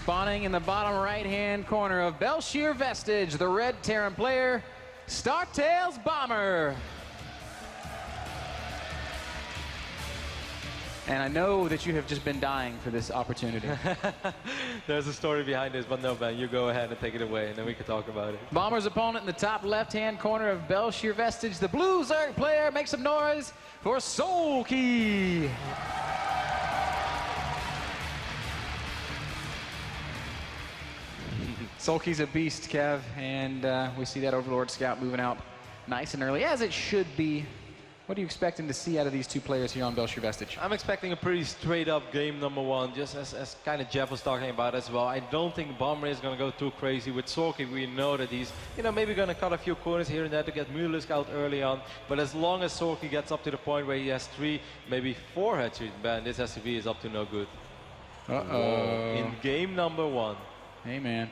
Spawning in the bottom right-hand corner of Belshir Vestige, the red Terran player, Startails Bomber. And I know that you have just been dying for this opportunity. There's a story behind this, but no, Ben, you go ahead and take it away, and then we can talk about it. Bomber's opponent in the top left-hand corner of Belshir Vestige, the blue Zerg player. Make some noise for Soulkey. Soulkey's a beast, Kev, and we see that Overlord Scout moving out nice and early, as it should be. What are you expecting to see out of these two players here on Belshir Vestige? I'm expecting a pretty straight-up game number one, just as kind of Jeff was talking about as well. I don't think Bomber is going to go too crazy. With Soulkey, we know that he's, maybe going to cut a few corners here and there to get Mutalisk out early on. But as long as Soulkey gets up to the point where he has 3, maybe 4 headshots, Ben, this SCV is up to no good. Uh-oh. In game number one. Hey, man.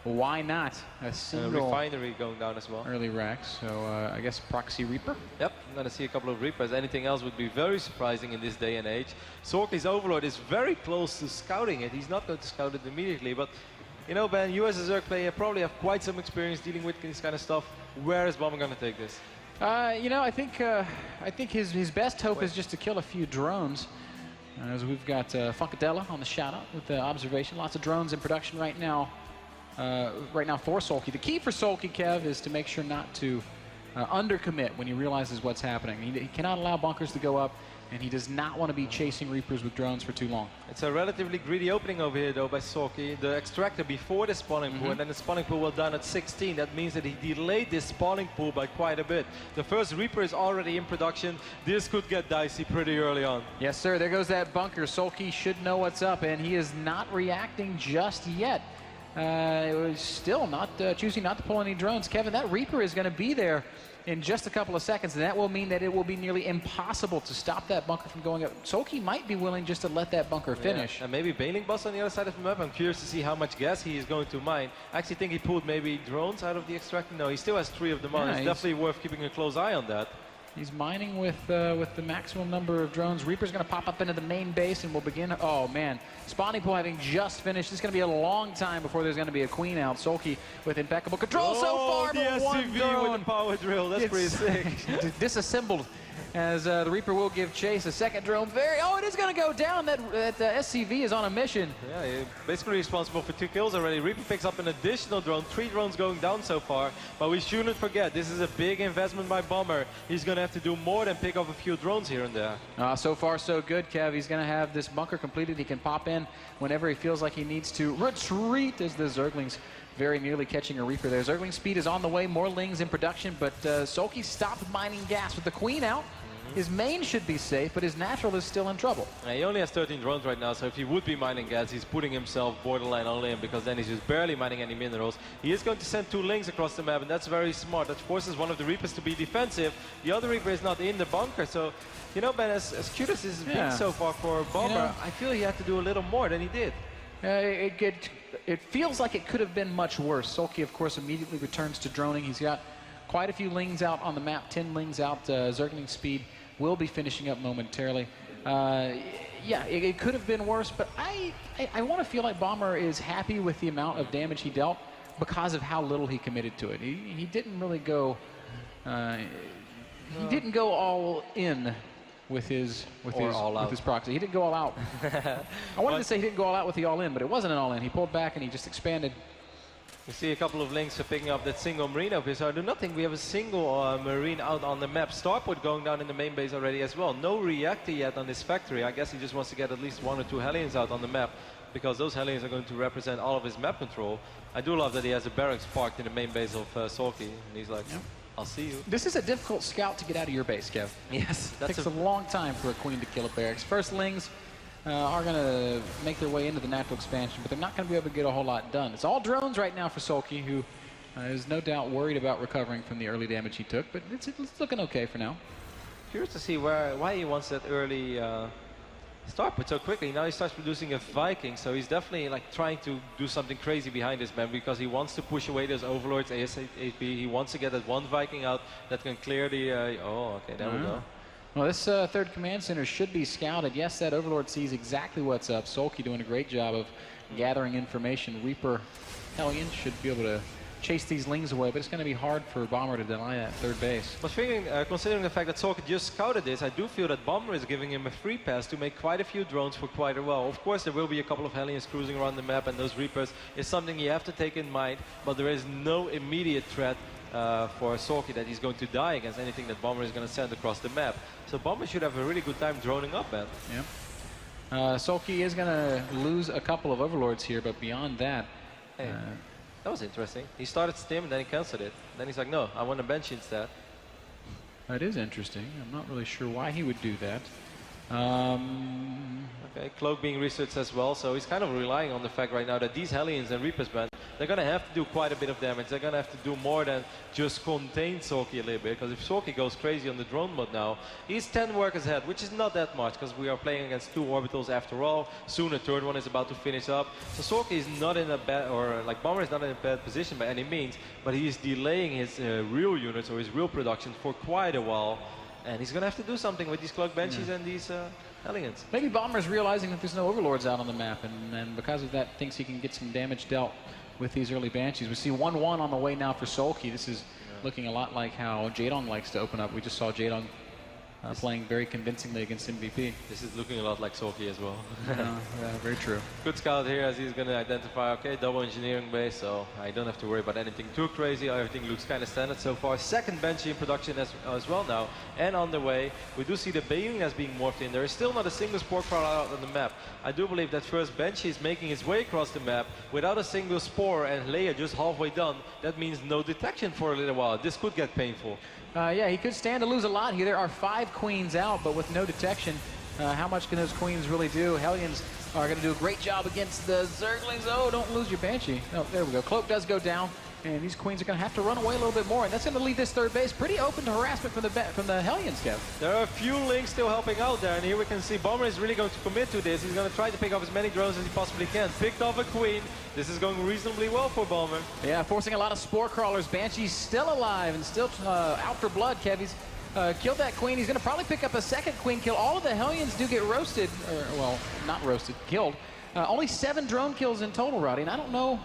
Why not a single refinery going down as well? Early rack, so I guess proxy Reaper? Yep, I'm going to see a couple of Reapers. Anything else would be very surprising in this day and age. Soulkey's Overlord is very close to scouting it. He's not going to scout it immediately, but Ben, you as a Zerg player probably have quite some experience dealing with this kind of stuff. Where is Bomber going to take this? I think his best hope is just to kill a few drones. As we've got Funkadella on the shout-out with the observation. Lots of drones in production right now. For Soulkey. The key for Soulkey, Kev, is to make sure not to undercommit when he realizes what's happening. He cannot allow bunkers to go up, and he does not want to be chasing Reapers with drones for too long. It's a relatively greedy opening over here, though, by Soulkey. The extractor before the spawning pool, and then the spawning pool will done at 16. That means that he delayed this spawning pool by quite a bit. The first Reaper is already in production. This could get dicey pretty early on. Yes, sir. There goes that bunker. Soulkey should know what's up, and he is not reacting just yet. It was still not choosing not to pull any drones. Kevin, that Reaper is going to be there in just a couple of seconds, and that will mean that it will be nearly impossible to stop that bunker from going up. Soulkey might be willing just to let that bunker finish. Yeah. And maybe Bailing Boss on the other side of the map. I'm curious to see how much gas he is going to mine. I actually think he pulled maybe drones out of the extractor. No, he still has 3 of them on. It's definitely worth keeping a close eye on that. He's mining with the maximum number of drones. Reaper's going to pop up into the main base and we'll begin. Oh, man. Spawning pool having just finished. It's going to be a long time before there's going to be a queen out. Soulkey with impeccable control so far, but one drone. With the power drill. That's pretty sick. Disassembled as the Reaper will give chase. A second drone. It is going to go down. That SCV is on a mission. Yeah, he's basically responsible for 2 kills already. Reaper picks up an additional drone. 3 drones going down so far. But we shouldn't forget, this is a big investment by Bomber. He's going to have to do more than pick up a few drones here and there. So far, so good, Kev. He's going to have this bunker completed. He can pop in whenever he feels like he needs to retreat as the Zerglings very nearly catching a Reaper there. Zergling speed is on the way. More Lings in production, but Soulkey stopped mining gas with the queen out. His main should be safe, but his natural is still in trouble. He only has 13 drones right now, so if he would be mining gas, he's putting himself borderline all in, because then he's just barely mining any minerals. He is going to send 2 Lings across the map, and that's very smart. That forces one of the Reapers to be defensive. The other Reaper is not in the bunker, so, Ben, as cute as this has been so far for Bomber, I feel he had to do a little more than he did. It feels like it could have been much worse. Soulkey, of course, immediately returns to droning. He's got quite a few Lings out on the map, 10 Lings out. Zergling speed will be finishing up momentarily. It could have been worse, but I want to feel like Bomber is happy with the amount of damage he dealt because of how little he committed to it. He didn't really go. He didn't go all in with his proxy. He didn't go all out. I wanted to say he didn't go all out with the all in, but it wasn't an all in. He pulled back and he just expanded. We see a couple of Lings for picking up that single Marine over here. So I do not think we have a single Marine out on the map. Starport going down in the main base already as well. No reactor yet on this factory. I guess he just wants to get at least 1 or 2 Hellions out on the map, because those Hellions are going to represent all of his map control. I do love that he has a barracks parked in the main base of Soulkey, and he's like, I'll see you. This is a difficult scout to get out of your base, Kev. Yes. It takes a long time for a queen to kill a barracks. First Lings are going to make their way into the natural expansion, but they're not going to be able to get a whole lot done. It's all drones right now for Soulkey, who is no doubt worried about recovering from the early damage he took, but it's looking okay for now. Curious to see why he wants that early Starport so quickly. Now he starts producing a Viking, so he's definitely like trying to do something crazy behind this man, because he wants to push away those Overlords ASAP. He wants to get that 1 Viking out that can clear the... oh, okay, there we go. Well, this third command center should be scouted. Yes, that Overlord sees exactly what's up. Soulkey doing a great job of gathering information. Reaper Hellion should be able to chase these Lings away, but it's going to be hard for Bomber to deny that third base. But considering the fact that Soulkey just scouted this, I do feel that Bomber is giving him a free pass to make quite a few drones for quite a while. Of course, there will be a couple of Hellions cruising around the map, and those Reapers is something you have to take in mind, but there is no immediate threat for Soulkey that he's going to die against anything that Bomber is going to send across the map. So Bomber should have a really good time droning up, man. Yeah. Soulkey is going to lose a couple of Overlords here, but beyond that... Hey, that was interesting. He started Stim and then he cancelled it. Then he's like, no, I want a bench instead. That is interesting. I'm not really sure why he would do that. Okay, Cloak being researched as well, so he's kind of relying on the fact right now that these Hellions and Reapers, man, they're going to have to do quite a bit of damage. They're going to have to do more than just contain Soulkey a little bit, because if Soulkey goes crazy on the drone mode now, he's 10 workers ahead, which is not that much, because we are playing against 2 orbitals after all. Soon a third one is about to finish up. So Soulkey is not in a bad, or like Bomber is not in a bad position by any means, but he is delaying his real units or his real production for quite a while. And he's going to have to do something with these Cloak Banshees and these Hellions. Maybe Bomber's realizing that there's no Overlords out on the map, and because of that thinks he can get some damage dealt with these early Banshees. We see 1-1 on the way now for Soulkey. This is looking a lot like how Jaedong likes to open up. We just saw Jaedong playing very convincingly against MVP. This is looking a lot like Soulkey as well. Yeah, very true. Good scout here as he's going to identify, okay, double engineering base, so I don't have to worry about anything too crazy. Everything looks kind of standard so far. Second Banshee in production as well now, and on the way. We do see the Bayoon as being morphed in. There is still not a single spore crawler out on the map. I do believe that first Banshee is making his way across the map without a single spore, and Leia just halfway done. That means no detection for a little while. This could get painful. Yeah, he could stand to lose a lot here. There are 5 queens out, but with no detection, how much can those queens really do? Hellions are going to do a great job against the Zerglings. Oh, don't lose your Banshee. Oh, there we go. Cloak does go down, and these queens are going to have to run away a little bit more, and that's going to leave this third base pretty open to harassment from the Hellions, Kev. There are a few Lings still helping out there, and here we can see Bomber is really going to commit to this. He's going to try to pick up as many drones as he possibly can. Picked off a queen. This is going reasonably well for Bomber. Yeah, forcing a lot of spore crawlers. Banshee's still alive and still out for blood, Kev. He's killed that queen. He's going to probably pick up a second queen kill. All of the Hellions do get roasted, or, well, not roasted, killed. Only 7 drone kills in total, Roddy, and I don't know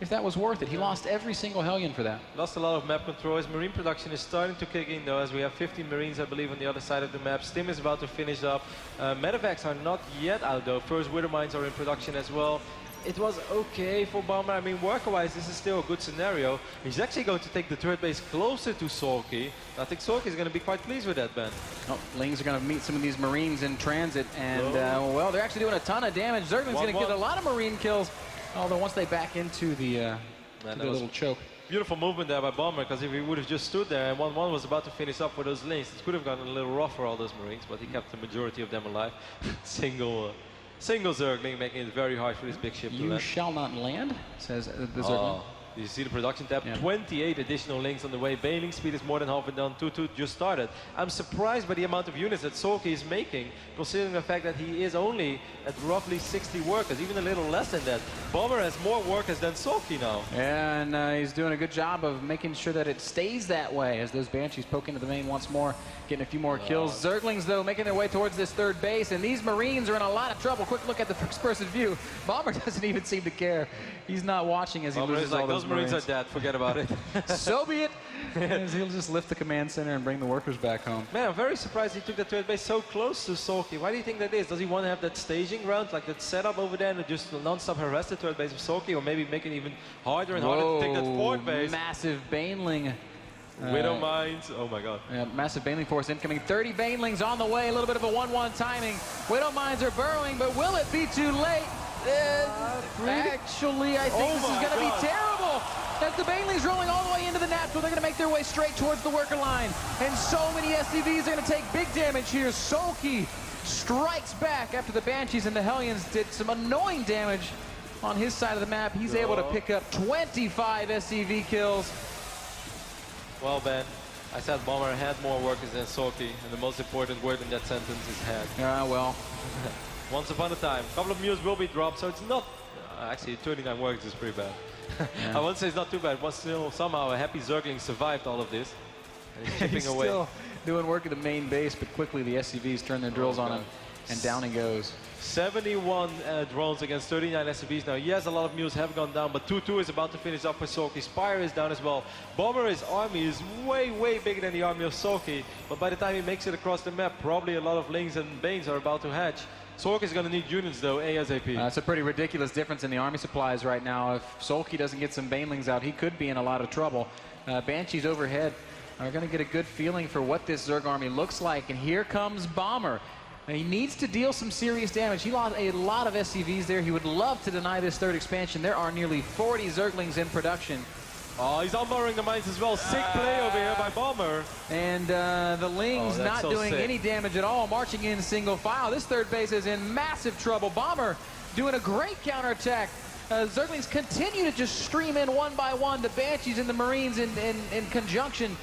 if that was worth it. He lost every single Hellion for that. Lost a lot of map control. His Marine production is starting to kick in, though, as we have 15 Marines, I believe, on the other side of the map. Stim is about to finish up. Medevacs are not yet out, though. First Wither Mines are in production as well. It was okay for Bomber. I mean, worker-wise, this is still a good scenario. He's actually going to take the third base closer to Soulkey. I think Soulkey is going to be quite pleased with that, Ben. Oh, Lings are going to meet some of these Marines in transit, and, well, they're actually doing a ton of damage. Zergling's going to get a lot of Marine kills, although once they back into the little choke. Beautiful movement there by Bomber, because if he would have just stood there and 1-1 was about to finish up for those Lings, it could have gotten a little rough for all those Marines, but he kept the majority of them alive. Single Zergling, making it very hard for this big ship to land. You shall not land, says the Zergling. You see the production tab, 28 additional Lings on the way. Bailing speed is more than halfway done. 2-2 just started. I'm surprised by the amount of units that Soulkey is making, considering the fact that he is only at roughly 60 workers, even a little less than that. Bomber has more workers than Soulkey now. Yeah, and he's doing a good job of making sure that it stays that way as those Banshees poke into the main once more, getting a few more kills. Zerglings, though, making their way towards this third base, and these Marines are in a lot of trouble. Quick look at the first-person view. Bomber doesn't even seem to care. He's not watching as he loses all those Marines are dead, forget about it. So be it. As he'll just lift the command center and bring the workers back home. Man, I'm very surprised he took that third base so close to Soulkey. Why do you think that is? Does he want to have that staging ground, like that setup over there, and just non-stop harass the third base of Soulkey, or maybe make it even harder and harder to take that fourth base? Massive Baneling. Widow Mines, oh my god. Yeah, massive Baneling force incoming. 30 Banelings on the way, a little bit of a 1-1 timing. Widow Mines are burrowing, but will it be too late? Actually, I think this is going to be terrible. As the Banelings rolling all the way into the natural, they're going to make their way straight towards the worker line. And so many SCVs are going to take big damage here. Soulkey strikes back after the Banshees and the Hellions did some annoying damage on his side of the map. He's able to pick up 25 SCV kills. Well, Ben, I said Bomber had more workers than Soulkey, and the most important word in that sentence is had. Yeah, well. Once upon a time. A couple of mules will be dropped, so it's not... actually, 39 workers is pretty bad. I won't say it's not too bad, but still somehow a happy Zergling survived all of this. And he's chipping away. Still doing work at the main base, but quickly the SCVs turn their drills on him, and down he goes. 71 drones against 39 SCVs now. Yes, a lot of mules have gone down, but 2-2 is about to finish up for Soulkey. Spire is down as well. Bomber's army is way, way bigger than the army of Soulkey, but by the time he makes it across the map, probably a lot of Lings and Banes are about to hatch. Soulkey is going to need units though, ASAP. That's a pretty ridiculous difference in the army supplies right now. If Soulkey doesn't get some Banelings out, he could be in a lot of trouble. Banshees overhead are going to get a good feeling for what this Zerg army looks like, and here comes Bomber. He needs to deal some serious damage. He lost a lot of SCVs there. He would love to deny this third expansion. There are nearly 40 Zerglings in production. Oh, he's unbarring the mines as well. Sick play over here by Bomber. And the Lings not doing any damage at all, marching in single file. This third base is in massive trouble. Bomber doing a great counterattack. Zerglings continue to just stream in one by one. The Banshees and the Marines in conjunction.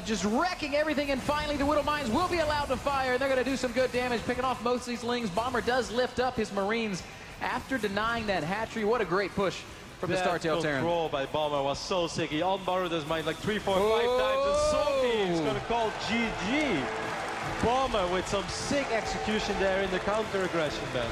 Just wrecking everything, and finally the Widow Mines will be allowed to fire, and they're going to do some good damage, picking off most of these Lings. Bomber does lift up his Marines after denying that hatchery. What a great push from the Startail Terran. The control by Bomber was so sick. He unbarred his mine like 3, 4, 5 times, and Soulkey is going to call GG. Bomber with some sick execution there in the counter aggression, man.